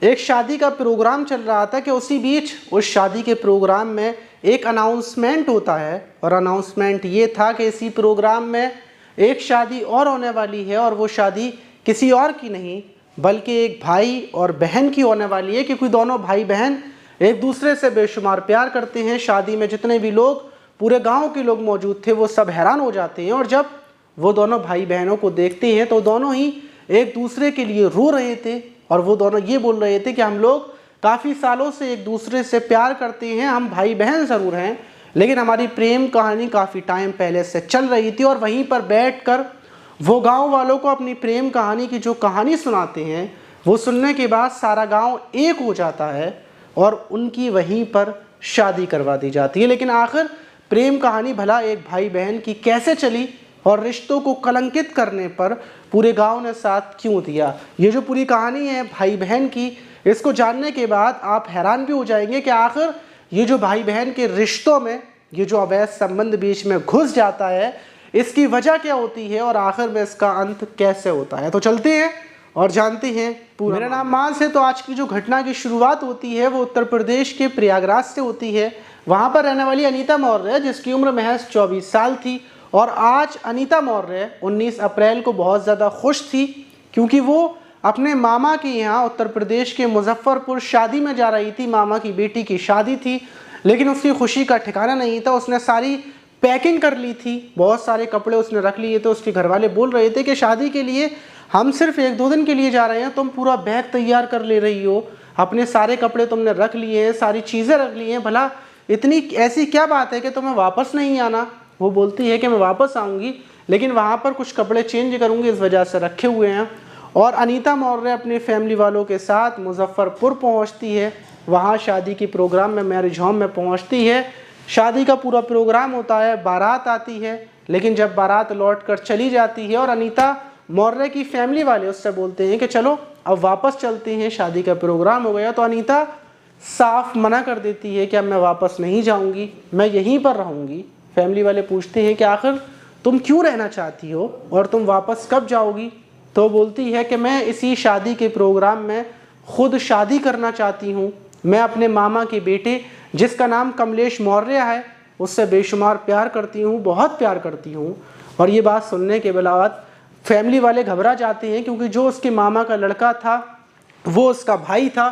एक शादी का प्रोग्राम चल रहा था कि उसी बीच उस शादी के प्रोग्राम में एक अनाउंसमेंट होता है और अनाउंसमेंट ये था कि इसी प्रोग्राम में एक शादी और होने वाली है और वो शादी किसी और की नहीं बल्कि एक भाई और बहन की होने वाली है, क्योंकि दोनों भाई बहन एक दूसरे से बेशुमार प्यार करते हैं। शादी में जितने भी लोग, पूरे गांव के लोग मौजूद थे, वो सब हैरान हो जाते हैं और जब वो दोनों भाई बहनों को देखते हैं तो दोनों ही एक दूसरे के लिए रो रहे थे और वो दोनों ये बोल रहे थे कि हम लोग काफ़ी सालों से एक दूसरे से प्यार करते हैं, हम भाई बहन ज़रूर हैं लेकिन हमारी प्रेम कहानी काफ़ी टाइम पहले से चल रही थी। और वहीं पर बैठकर वो गांव वालों को अपनी प्रेम कहानी की जो कहानी सुनाते हैं, वो सुनने के बाद सारा गांव एक हो जाता है और उनकी वहीं पर शादी करवा दी जाती है। लेकिन आखिर प्रेम कहानी भला एक भाई बहन की कैसे चली और रिश्तों को कलंकित करने पर पूरे गांव ने साथ क्यों दिया? ये जो पूरी कहानी है भाई बहन की, इसको जानने के बाद आप हैरान भी हो जाएंगे कि आखिर ये जो भाई बहन के रिश्तों में ये जो अवैध संबंध बीच में घुस जाता है, इसकी वजह क्या होती है और आखिर में इसका अंत कैसे होता है। तो चलते हैं और जानते हैं पूरा। मेरा नाम मानस है। तो आज की जो घटना की शुरुआत होती है वो उत्तर प्रदेश के प्रयागराज से होती है। वहाँ पर रहने वाली अनीता मौर्य, जिसकी उम्र महज 24 साल थी, और आज अनीता मौर्य 19 अप्रैल को बहुत ज़्यादा खुश थी क्योंकि वो अपने मामा के यहाँ उत्तर प्रदेश के मुजफ्फरपुर शादी में जा रही थी। मामा की बेटी की शादी थी, लेकिन उसकी खुशी का ठिकाना नहीं था। उसने सारी पैकिंग कर ली थी, बहुत सारे कपड़े उसने रख लिए। तो उसके घर वाले बोल रहे थे कि शादी के लिए हम सिर्फ 1-2 दिन के लिए जा रहे हैं, तुम पूरा बैग तैयार कर ले रही हो, अपने सारे कपड़े तुमने रख लिए हैं, सारी चीज़ें रख ली हैं, भला इतनी ऐसी क्या बात है कि तुम्हें वापस नहीं आना? वो बोलती है कि मैं वापस आऊँगी लेकिन वहाँ पर कुछ कपड़े चेंज करूँगी, इस वजह से रखे हुए हैं। और अनीता मौर्य अपनी फैमिली वालों के साथ मुजफ्फरपुर पहुँचती है। वहाँ शादी के प्रोग्राम में, मैरिज होम में पहुँचती है। शादी का पूरा प्रोग्राम होता है, बारात आती है, लेकिन जब बारात लौट कर चली जाती है और अनीता मौर्य की फैमिली वाले उससे बोलते हैं कि चलो अब वापस चलते हैं, शादी का प्रोग्राम हो गया, तो अनीता साफ मना कर देती है कि अब मैं वापस नहीं जाऊँगी, मैं यहीं पर रहूँगी। फैमिली वाले पूछते हैं कि आखिर तुम क्यों रहना चाहती हो और तुम वापस कब जाओगी? तो बोलती है कि मैं इसी शादी के प्रोग्राम में खुद शादी करना चाहती हूँ। मैं अपने मामा के बेटे, जिसका नाम कमलेश मौर्य है, उससे बेशुमार प्यार करती हूँ, बहुत प्यार करती हूँ। और ये बात सुनने के बाद फैमिली वाले घबरा जाते हैं क्योंकि जो उसके मामा का लड़का था वो उसका भाई था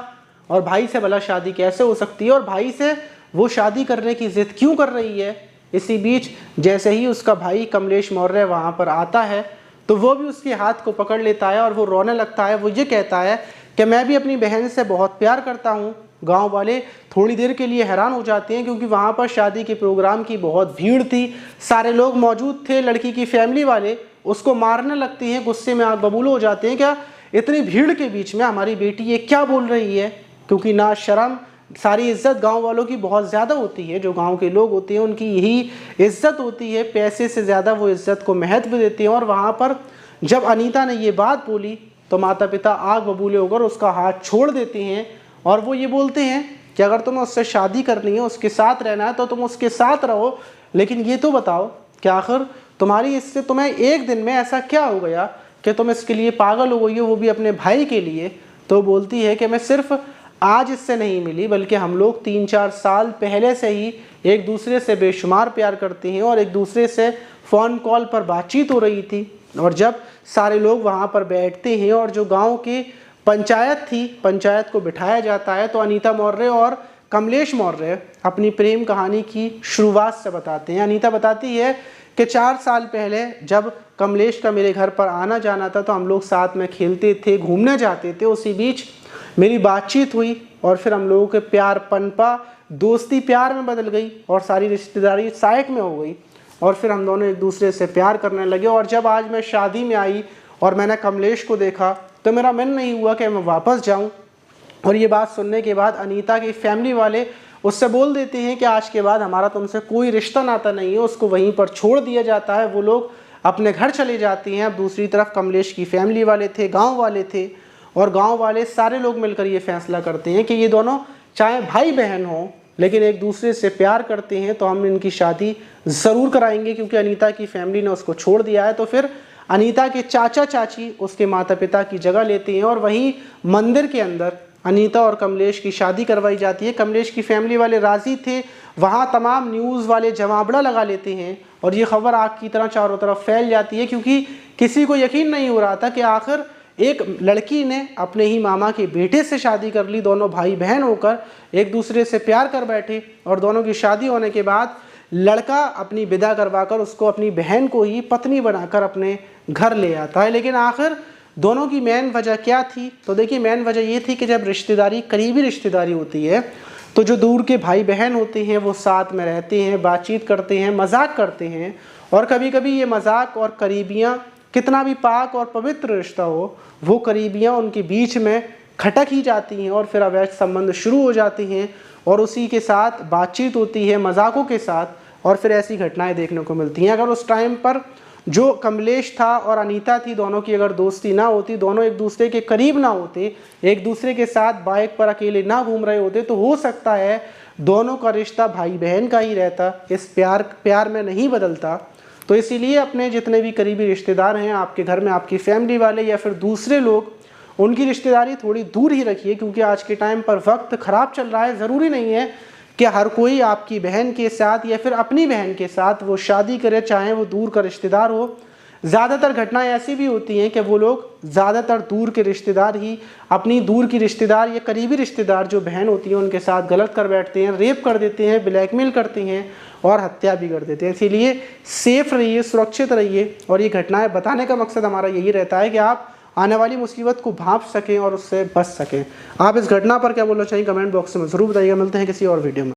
और भाई से भला शादी कैसे हो सकती है और भाई से वो शादी करने की जिद क्यों कर रही है। इसी बीच जैसे ही उसका भाई कमलेश मौर्य वहाँ पर आता है तो वो भी उसके हाथ को पकड़ लेता है और वो रोने लगता है। वो ये कहता है कि मैं भी अपनी बहन से बहुत प्यार करता हूँ। गांव वाले थोड़ी देर के लिए हैरान हो जाते हैं क्योंकि वहाँ पर शादी के प्रोग्राम की बहुत भीड़ थी, सारे लोग मौजूद थे। लड़की की फैमिली वाले उसको मारने लगते हैं, गुस्से में आग बबूल हो जाते हैं, क्या इतनी भीड़ के बीच में हमारी बेटी ये क्या बोल रही है? क्योंकि ना शर्म, सारी इज्जत गांव वालों की बहुत ज़्यादा होती है। जो गांव के लोग होते हैं उनकी यही इज्जत होती है, पैसे से ज़्यादा वो इज्जत को महत्व देते हैं। और वहाँ पर जब अनीता ने ये बात बोली तो माता पिता आग बबूले होकर उसका हाथ छोड़ देते हैं और वो ये बोलते हैं कि अगर तुम्हें उससे शादी करनी है, उसके साथ रहना है तो तुम उसके साथ रहो, लेकिन ये तो बताओ कि आखिर तुम्हारी इससे तुम्हें एक दिन में ऐसा क्या हो गया कि तुम इसके लिए पागल हो गई हो, वो भी अपने भाई के लिए। तो बोलती है कि मैं सिर्फ आज इससे नहीं मिली बल्कि हम लोग 3-4 साल पहले से ही एक दूसरे से बेशुमार प्यार करते हैं और एक दूसरे से फ़ोन कॉल पर बातचीत हो रही थी। और जब सारे लोग वहाँ पर बैठते हैं और जो गांव की पंचायत थी, पंचायत को बिठाया जाता है, तो अनीता मौर्य और कमलेश मौर्य अपनी प्रेम कहानी की शुरुआत से बताते हैं। अनीता बताती है कि 4 साल पहले जब कमलेश का मेरे घर पर आना जाना था तो हम लोग साथ में खेलते थे, घूमने जाते थे। उसी बीच मेरी बातचीत हुई और फिर हम लोगों के प्यार पनपा, दोस्ती प्यार में बदल गई और सारी रिश्तेदारी साइड में हो गई और फिर हम दोनों एक दूसरे से प्यार करने लगे। और जब आज मैं शादी में आई और मैंने कमलेश को देखा तो मेरा मन नहीं हुआ कि मैं वापस जाऊं। और ये बात सुनने के बाद अनीता की फैमिली वाले उससे बोल देते हैं कि आज के बाद हमारा तुमसे कोई रिश्ता नाता नहीं है। उसको वहीं पर छोड़ दिया जाता है, वो लोग अपने घर चले जाते हैं। अब दूसरी तरफ कमलेश की फैमिली वाले थे, गाँव वाले थे, और गांव वाले सारे लोग मिलकर ये फैसला करते हैं कि ये दोनों चाहे भाई बहन हों लेकिन एक दूसरे से प्यार करते हैं तो हम इनकी शादी ज़रूर कराएंगे। क्योंकि अनीता की फैमिली ने उसको छोड़ दिया है तो फिर अनीता के चाचा चाची उसके माता पिता की जगह लेते हैं और वहीं मंदिर के अंदर अनीता और कमलेश की शादी करवाई जाती है। कमलेश की फैमिली वाले राज़ी थे, वहाँ तमाम न्यूज़ वाले जमावड़ा लगा लेते हैं और ये खबर आग की तरह चारों तरफ फैल जाती है, क्योंकि किसी को यकीन नहीं हो रहा था कि आखिर एक लड़की ने अपने ही मामा के बेटे से शादी कर ली। दोनों भाई बहन होकर एक दूसरे से प्यार कर बैठे और दोनों की शादी होने के बाद लड़का अपनी विदा करवाकर उसको अपनी बहन को ही पत्नी बनाकर अपने घर ले आता है। लेकिन आखिर दोनों की मेन वजह क्या थी? तो देखिए, मेन वजह ये थी कि जब रिश्तेदारी, करीबी रिश्तेदारी होती है तो जो दूर के भाई बहन होते हैं वो साथ में रहते हैं, बातचीत करते हैं, मजाक करते हैं और कभी कभी ये मजाक और करीबियाँ, कितना भी पाक और पवित्र रिश्ता हो, वो करीबियाँ उनके बीच में खटक ही जाती हैं और फिर अवैध संबंध शुरू हो जाती हैं और उसी के साथ बातचीत होती है मजाकों के साथ और फिर ऐसी घटनाएं देखने को मिलती हैं। अगर उस टाइम पर जो कमलेश था और अनीता थी, दोनों की अगर दोस्ती ना होती, दोनों एक दूसरे के करीब ना होते, एक दूसरे के साथ बाइक पर अकेले ना घूम रहे होते, तो हो सकता है दोनों का रिश्ता भाई बहन का ही रहता, इस प्यार में नहीं बदलता। तो इसीलिए अपने जितने भी करीबी रिश्तेदार हैं आपके घर में, आपकी फैमिली वाले या फिर दूसरे लोग, उनकी रिश्तेदारी थोड़ी दूर ही रखिए, क्योंकि आज के टाइम पर वक्त ख़राब चल रहा है। ज़रूरी नहीं है कि हर कोई आपकी बहन के साथ या फिर अपनी बहन के साथ वो शादी करे, चाहे वो दूर का रिश्तेदार हो। ज़्यादातर घटनाएं ऐसी भी होती हैं कि वो लोग ज़्यादातर दूर के रिश्तेदार ही अपनी दूर की रिश्तेदार या करीबी रिश्तेदार जो बहन होती है उनके साथ गलत कर बैठते हैं, रेप कर देते हैं, ब्लैकमेल करते हैं और हत्या भी कर देते हैं। इसीलिए सेफ रहिए, सुरक्षित रहिए। और ये घटनाएं बताने का मकसद हमारा यही रहता है कि आप आने वाली मुसीबत को भांप सकें और उससे बच सकें। आप इस घटना पर क्या बोलना चाहिए कमेंट बॉक्स में ज़रूर बताइएगा। मिलते हैं किसी और वीडियो में।